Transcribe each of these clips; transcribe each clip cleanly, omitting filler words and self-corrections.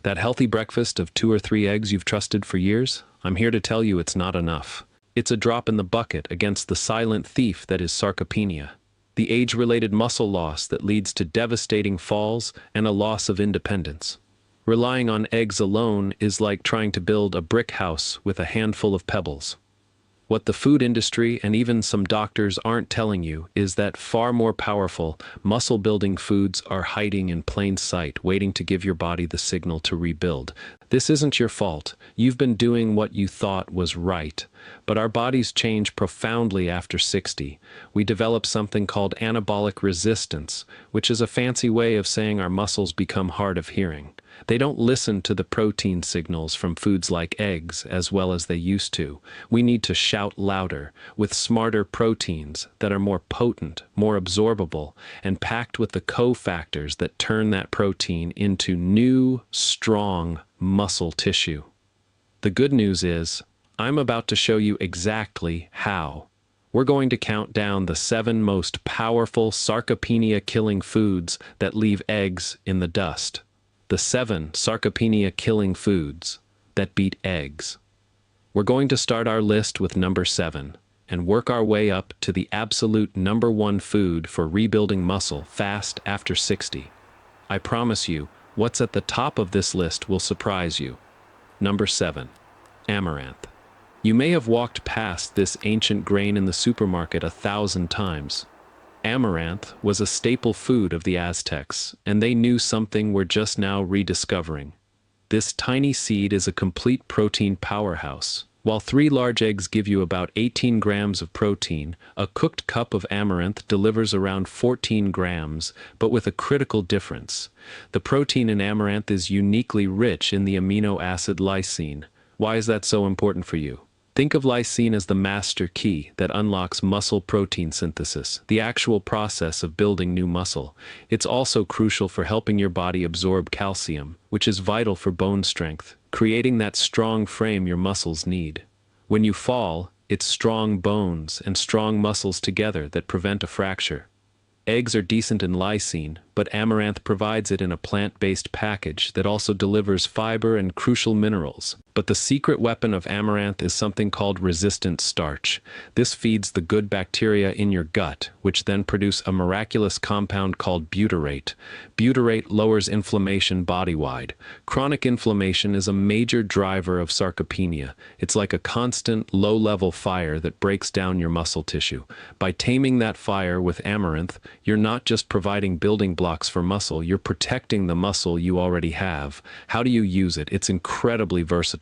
That healthy breakfast of 2 or 3 eggs you've trusted for years? I'm here to tell you it's not enough. It's a drop in the bucket against the silent thief that is sarcopenia, the age-related muscle loss that leads to devastating falls and a loss of independence. Relying on eggs alone is like trying to build a brick house with a handful of pebbles. What the food industry and even some doctors aren't telling you is that far more powerful, muscle-building foods are hiding in plain sight, waiting to give your body the signal to rebuild. This isn't your fault. You've been doing what you thought was right. But our bodies change profoundly after 60. We develop something called anabolic resistance, which is a fancy way of saying our muscles become hard of hearing. They don't listen to the protein signals from foods like eggs as well as they used to. We need to shout louder, with smarter proteins that are more potent, more absorbable, and packed with the cofactors that turn that protein into new, strong muscle tissue. The good news is, I'm about to show you exactly how. We're going to count down the 7 most powerful sarcopenia-killing foods that leave eggs in the dust. The 7 sarcopenia-killing foods that beat eggs. We're going to start our list with number 7 and work our way up to the absolute number 1 food for rebuilding muscle fast after 60. I promise you, what's at the top of this list will surprise you. Number 7. Amaranth. You may have walked past this ancient grain in the supermarket 1,000 times. Amaranth was a staple food of the Aztecs, and they knew something we're just now rediscovering. This tiny seed is a complete protein powerhouse. While 3 large eggs give you about 18 grams of protein, a cooked cup of amaranth delivers around 14 grams, but with a critical difference. The protein in amaranth is uniquely rich in the amino acid lysine. Why is that so important for you? Think of lysine as the master key that unlocks muscle protein synthesis, the actual process of building new muscle. It's also crucial for helping your body absorb calcium, which is vital for bone strength, creating that strong frame your muscles need. When you fall, it's strong bones and strong muscles together that prevent a fracture. Eggs are decent in lysine, but amaranth provides it in a plant-based package that also delivers fiber and crucial minerals. But the secret weapon of amaranth is something called resistant starch. This feeds the good bacteria in your gut, which then produce a miraculous compound called butyrate. Butyrate lowers inflammation body-wide. Chronic inflammation is a major driver of sarcopenia. It's like a constant, low-level fire that breaks down your muscle tissue. By taming that fire with amaranth, you're not just providing building blocks for muscle, you're protecting the muscle you already have. How do you use it? It's incredibly versatile.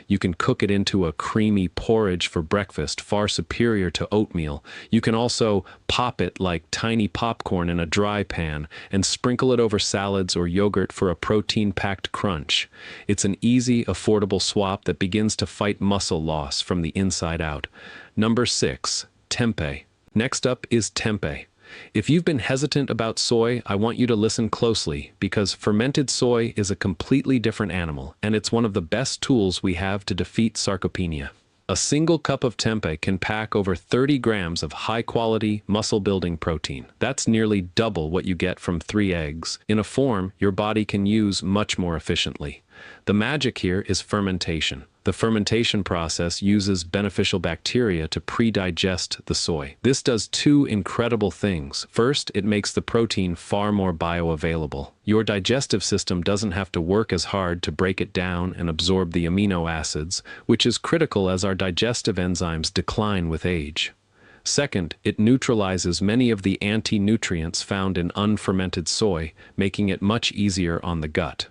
You can cook it into a creamy porridge for breakfast, far superior to oatmeal. You can also pop it like tiny popcorn in a dry pan and sprinkle it over salads or yogurt for a protein-packed crunch. It's an easy, affordable swap that begins to fight muscle loss from the inside out. Number 6. Tempeh. Next up is tempeh. If you've been hesitant about soy, I want you to listen closely, because fermented soy is a completely different animal, and it's one of the best tools we have to defeat sarcopenia. A single cup of tempeh can pack over 30 grams of high-quality, muscle-building protein. That's nearly double what you get from 3 eggs, in a form your body can use much more efficiently. The magic here is fermentation. The fermentation process uses beneficial bacteria to pre-digest the soy. This does 2 incredible things. First, it makes the protein far more bioavailable. Your digestive system doesn't have to work as hard to break it down and absorb the amino acids, which is critical as our digestive enzymes decline with age. Second, it neutralizes many of the anti-nutrients found in unfermented soy, making it much easier on the gut.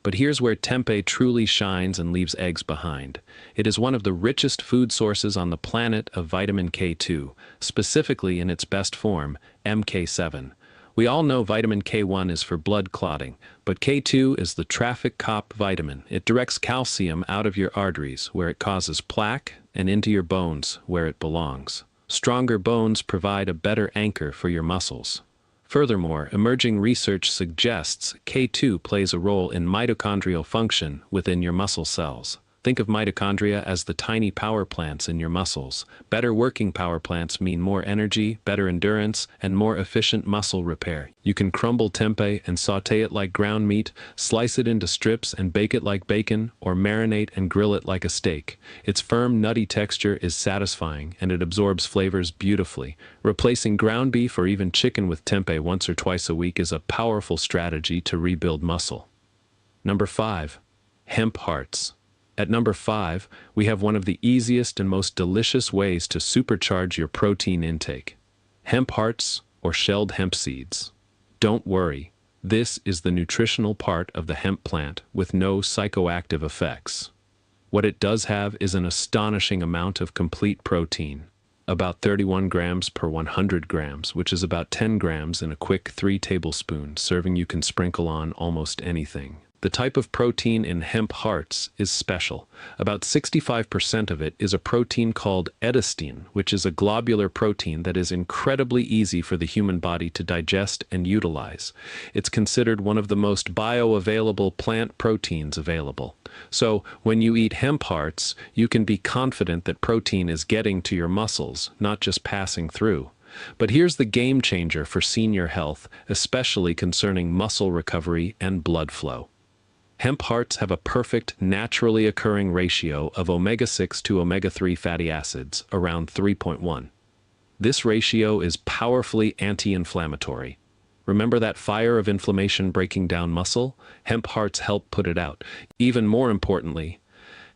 But here's where tempeh truly shines and leaves eggs behind. It is one of the richest food sources on the planet of vitamin K2, specifically in its best form, MK7. We all know vitamin K1 is for blood clotting, but K2 is the traffic cop vitamin. It directs calcium out of your arteries, where it causes plaque, and into your bones, where it belongs. Stronger bones provide a better anchor for your muscles. Furthermore, emerging research suggests K2 plays a role in mitochondrial function within your muscle cells. Think of mitochondria as the tiny power plants in your muscles. Better working power plants mean more energy, better endurance, and more efficient muscle repair. You can crumble tempeh and sauté it like ground meat, slice it into strips and bake it like bacon, or marinate and grill it like a steak. Its firm, nutty texture is satisfying, and it absorbs flavors beautifully. Replacing ground beef or even chicken with tempeh once or twice a week is a powerful strategy to rebuild muscle. Number 5. Hemp Hearts. At number 5, we have one of the easiest and most delicious ways to supercharge your protein intake. Hemp hearts, or shelled hemp seeds. Don't worry, this is the nutritional part of the hemp plant with no psychoactive effects. What it does have is an astonishing amount of complete protein, about 31 grams per 100 grams, which is about 10 grams in a quick 3 tablespoon serving you can sprinkle on almost anything. The type of protein in hemp hearts is special. About 65% of it is a protein called edestine, which is a globular protein that is incredibly easy for the human body to digest and utilize. It's considered one of the most bioavailable plant proteins available. So, when you eat hemp hearts, you can be confident that protein is getting to your muscles, not just passing through. But here's the game changer for senior health, especially concerning muscle recovery and blood flow. Hemp hearts have a perfect, naturally occurring ratio of omega-6 to omega-3 fatty acids, around 3.1. This ratio is powerfully anti-inflammatory. Remember that fire of inflammation breaking down muscle? Hemp hearts help put it out. Even more importantly,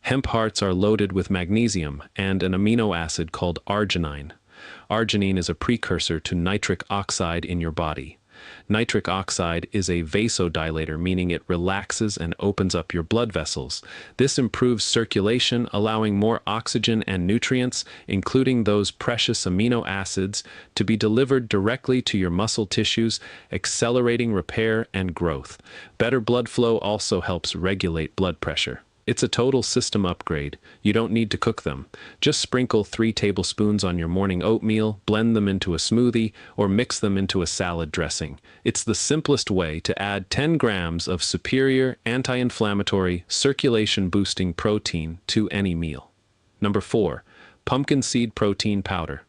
hemp hearts are loaded with magnesium and an amino acid called arginine. Arginine is a precursor to nitric oxide in your body. Nitric oxide is a vasodilator, meaning it relaxes and opens up your blood vessels. This improves circulation, allowing more oxygen and nutrients, including those precious amino acids, to be delivered directly to your muscle tissues, accelerating repair and growth. Better blood flow also helps regulate blood pressure. It's a total system upgrade. You don't need to cook them. Just sprinkle 3 tablespoons on your morning oatmeal, blend them into a smoothie, or mix them into a salad dressing. It's the simplest way to add 10 grams of superior anti-inflammatory, circulation-boosting protein to any meal. Number 4. Pumpkin seed protein powder.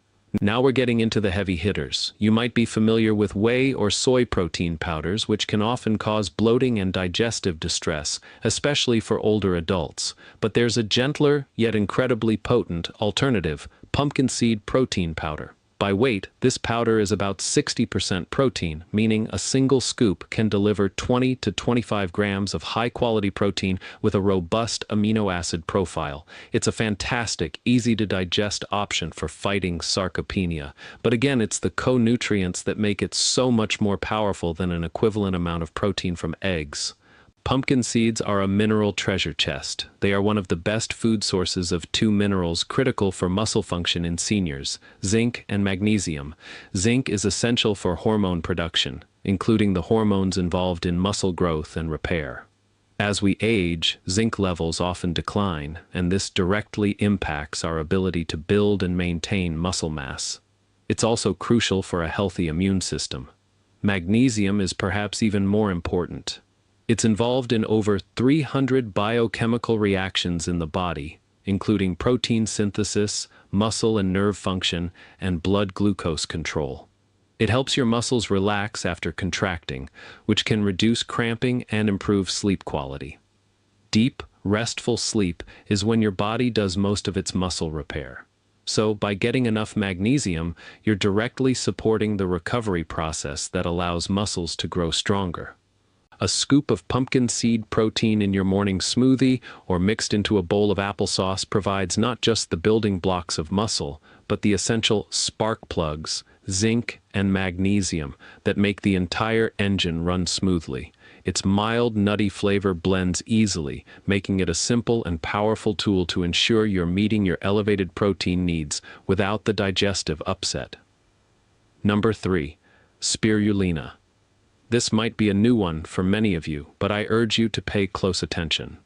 Now we're getting into the heavy hitters. You might be familiar with whey or soy protein powders, which can often cause bloating and digestive distress, especially for older adults. But there's a gentler, yet incredibly potent alternative, pumpkin seed protein powder. By weight, this powder is about 60% protein, meaning a single scoop can deliver 20 to 25 grams of high-quality protein with a robust amino acid profile. It's a fantastic, easy-to-digest option for fighting sarcopenia. But again, it's the co-nutrients that make it so much more powerful than an equivalent amount of protein from eggs. Pumpkin seeds are a mineral treasure chest. They are one of the best food sources of 2 minerals critical for muscle function in seniors, zinc and magnesium. Zinc is essential for hormone production, including the hormones involved in muscle growth and repair. As we age, zinc levels often decline, and this directly impacts our ability to build and maintain muscle mass. It's also crucial for a healthy immune system. Magnesium is perhaps even more important. It's involved in over 300 biochemical reactions in the body, including protein synthesis, muscle and nerve function, and blood glucose control. It helps your muscles relax after contracting, which can reduce cramping and improve sleep quality. Deep, restful sleep is when your body does most of its muscle repair. So, by getting enough magnesium, you're directly supporting the recovery process that allows muscles to grow stronger. A scoop of pumpkin seed protein in your morning smoothie or mixed into a bowl of applesauce provides not just the building blocks of muscle, but the essential spark plugs, zinc and magnesium, that make the entire engine run smoothly. Its mild, nutty flavor blends easily, making it a simple and powerful tool to ensure you're meeting your elevated protein needs without the digestive upset. Number 3. Spirulina. This might be a new one for many of you, but I urge you to pay close attention.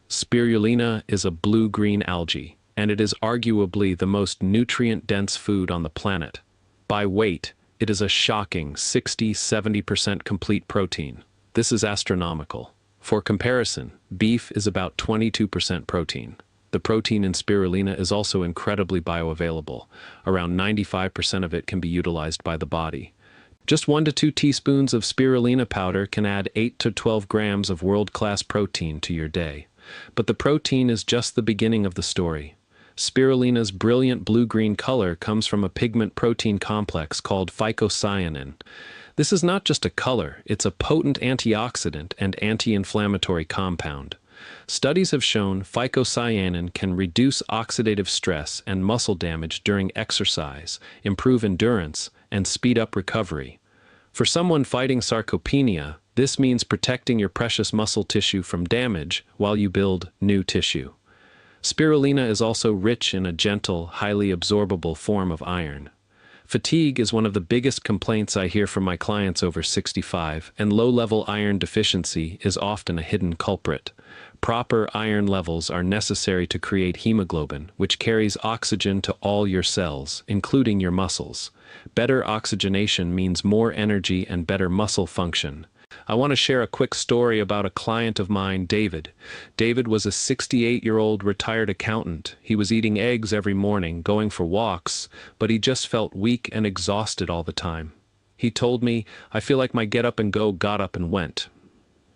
Spirulina is a blue-green algae, and it is arguably the most nutrient-dense food on the planet. By weight, it is a shocking 60–70% complete protein. This is astronomical. For comparison, beef is about 22% protein. The protein in spirulina is also incredibly bioavailable. Around 95% of it can be utilized by the body. Just 1 to 2 teaspoons of spirulina powder can add 8 to 12 grams of world-class protein to your day. But the protein is just the beginning of the story. Spirulina's brilliant blue-green color comes from a pigment protein complex called phycocyanin. This is not just a color, it's a potent antioxidant and anti-inflammatory compound. Studies have shown phycocyanin can reduce oxidative stress and muscle damage during exercise, improve endurance, and speed up recovery. For someone fighting sarcopenia, this means protecting your precious muscle tissue from damage while you build new tissue. Spirulina is also rich in a gentle, highly absorbable form of iron. Fatigue is one of the biggest complaints I hear from my clients over 65, and low-level iron deficiency is often a hidden culprit. Proper iron levels are necessary to create hemoglobin, which carries oxygen to all your cells, including your muscles. Better oxygenation means more energy and better muscle function. I want to share a quick story about a client of mine, David. David was a 68-year-old retired accountant. He was eating eggs every morning, going for walks, but he just felt weak and exhausted all the time. He told me, "I feel like my get up and go got up and went."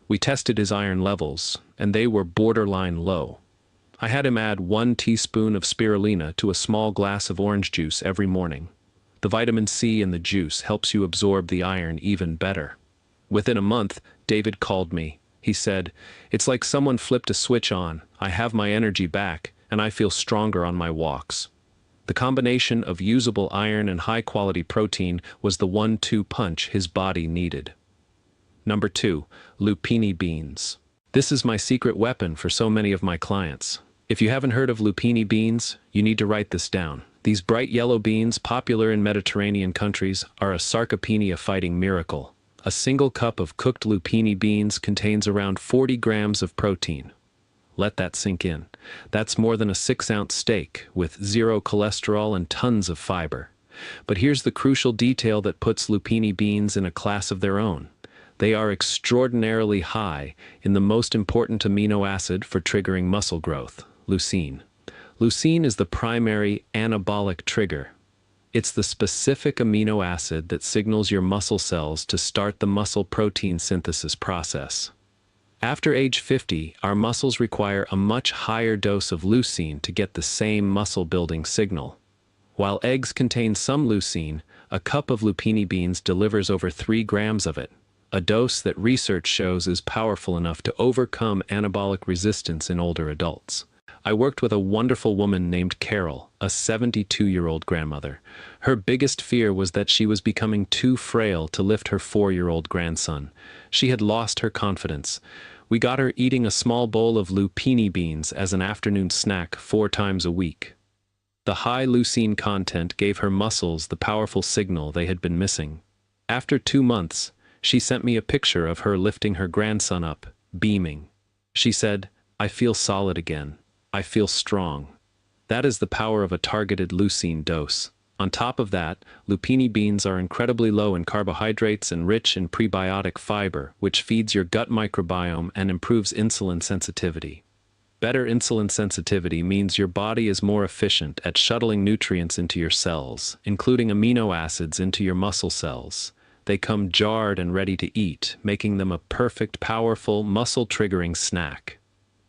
We tested his iron levels, and they were borderline low. I had him add 1 teaspoon of spirulina to a small glass of orange juice every morning. The vitamin C in the juice helps you absorb the iron even better. Within a month, David called me. He said, "It's like someone flipped a switch on. I have my energy back, and I feel stronger on my walks." The combination of usable iron and high-quality protein was the 1-2 punch his body needed. Number 2, Lupini Beans. This is my secret weapon for so many of my clients. If you haven't heard of Lupini beans, you need to write this down. These bright yellow beans, popular in Mediterranean countries, are a sarcopenia fighting miracle. A single cup of cooked lupini beans contains around 40 grams of protein. Let that sink in. That's more than a 6-ounce steak, with 0 cholesterol and tons of fiber. But here's the crucial detail that puts lupini beans in a class of their own. They are extraordinarily high in the most important amino acid for triggering muscle growth, leucine. Leucine is the primary anabolic trigger. It's the specific amino acid that signals your muscle cells to start the muscle protein synthesis process. After age 50, our muscles require a much higher dose of leucine to get the same muscle-building signal. While eggs contain some leucine, a cup of lupini beans delivers over 3 grams of it, a dose that research shows is powerful enough to overcome anabolic resistance in older adults. I worked with a wonderful woman named Carol, a 72-year-old grandmother. Her biggest fear was that she was becoming too frail to lift her 4-year-old grandson. She had lost her confidence. We got her eating a small bowl of lupini beans as an afternoon snack 4 times a week. The high leucine content gave her muscles the powerful signal they had been missing. After 2 months, she sent me a picture of her lifting her grandson up, beaming. She said, "I feel solid again. I feel strong." That is the power of a targeted leucine dose. On top of that, lupini beans are incredibly low in carbohydrates and rich in prebiotic fiber, which feeds your gut microbiome and improves insulin sensitivity. Better insulin sensitivity means your body is more efficient at shuttling nutrients into your cells, including amino acids into your muscle cells. They come jarred and ready to eat, making them a perfect, powerful, muscle-triggering snack.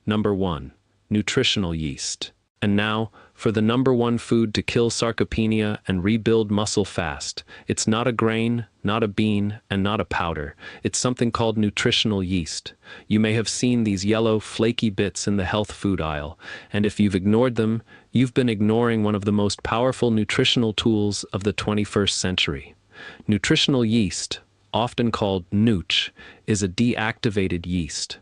Number 1. Nutritional yeast. And now, for the number 1 food to kill sarcopenia and rebuild muscle fast. It's not a grain, not a bean, and not a powder. It's something called nutritional yeast. You may have seen these yellow, flaky bits in the health food aisle, and if you've ignored them, you've been ignoring one of the most powerful nutritional tools of the 21st century. Nutritional yeast, often called nooch, is a deactivated yeast.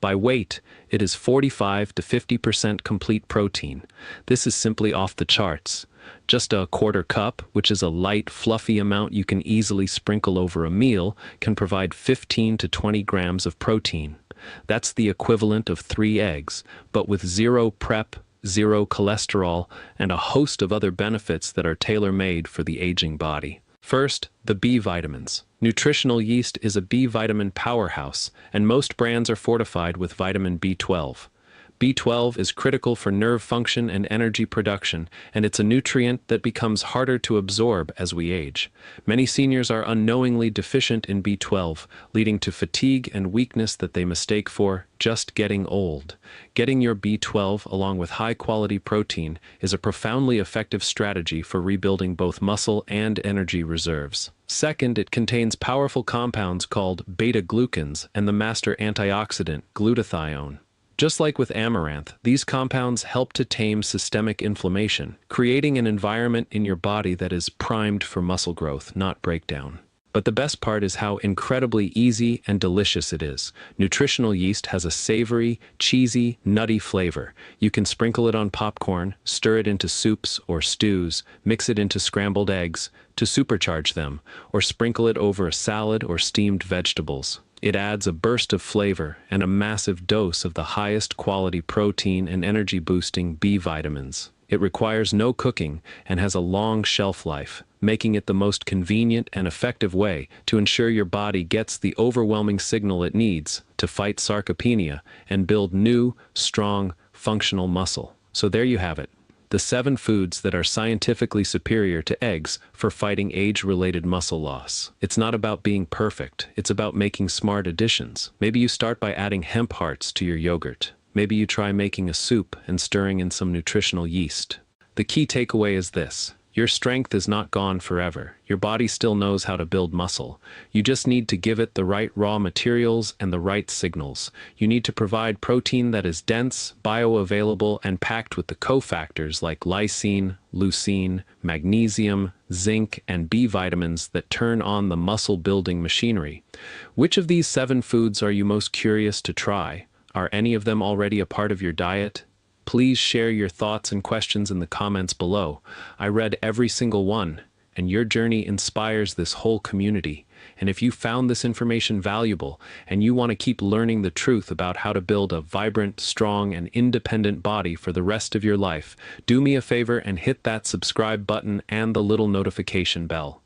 By weight, it is 45 to 50% complete protein. This is simply off the charts. Just a quarter cup, which is a light, fluffy amount you can easily sprinkle over a meal, can provide 15 to 20 grams of protein. That's the equivalent of 3 eggs, but with 0 prep, 0 cholesterol, and a host of other benefits that are tailor-made for the aging body. First, the B vitamins. Nutritional yeast is a B vitamin powerhouse, and most brands are fortified with vitamin B12. B12 is critical for nerve function and energy production, and it's a nutrient that becomes harder to absorb as we age. Many seniors are unknowingly deficient in B12, leading to fatigue and weakness that they mistake for just getting old. Getting your B12 along with high-quality protein is a profoundly effective strategy for rebuilding both muscle and energy reserves. Second, it contains powerful compounds called beta-glucans and the master antioxidant glutathione. Just like with Amaranth, these compounds help to tame systemic inflammation, creating an environment in your body that is primed for muscle growth, not breakdown. But the best part is how incredibly easy and delicious it is. Nutritional yeast has a savory, cheesy, nutty flavor. You can sprinkle it on popcorn, stir it into soups or stews, mix it into scrambled eggs to supercharge them, or sprinkle it over a salad or steamed vegetables. It adds a burst of flavor and a massive dose of the highest quality protein and energy-boosting B vitamins. It requires no cooking and has a long shelf life, making it the most convenient and effective way to ensure your body gets the overwhelming signal it needs to fight sarcopenia and build new, strong, functional muscle. So there you have it. The 7 foods that are scientifically superior to eggs for fighting age-related muscle loss. It's not about being perfect, it's about making smart additions. Maybe you start by adding Hemp Hearts to your yogurt. Maybe you try making a soup and stirring in some nutritional yeast. The key takeaway is this: your strength is not gone forever. Your body still knows how to build muscle. You just need to give it the right raw materials and the right signals. You need to provide protein that is dense, bioavailable, and packed with the cofactors like lysine, leucine, magnesium, zinc, and B vitamins that turn on the muscle-building machinery. Which of these 7 foods are you most curious to try? Are any of them already a part of your diet? Please share your thoughts and questions in the comments below. I read every single one, and your journey inspires this whole community. And if you found this information valuable and you want to keep learning the truth about how to build a vibrant, strong, and independent body for the rest of your life, do me a favor and hit that subscribe button and the little notification bell.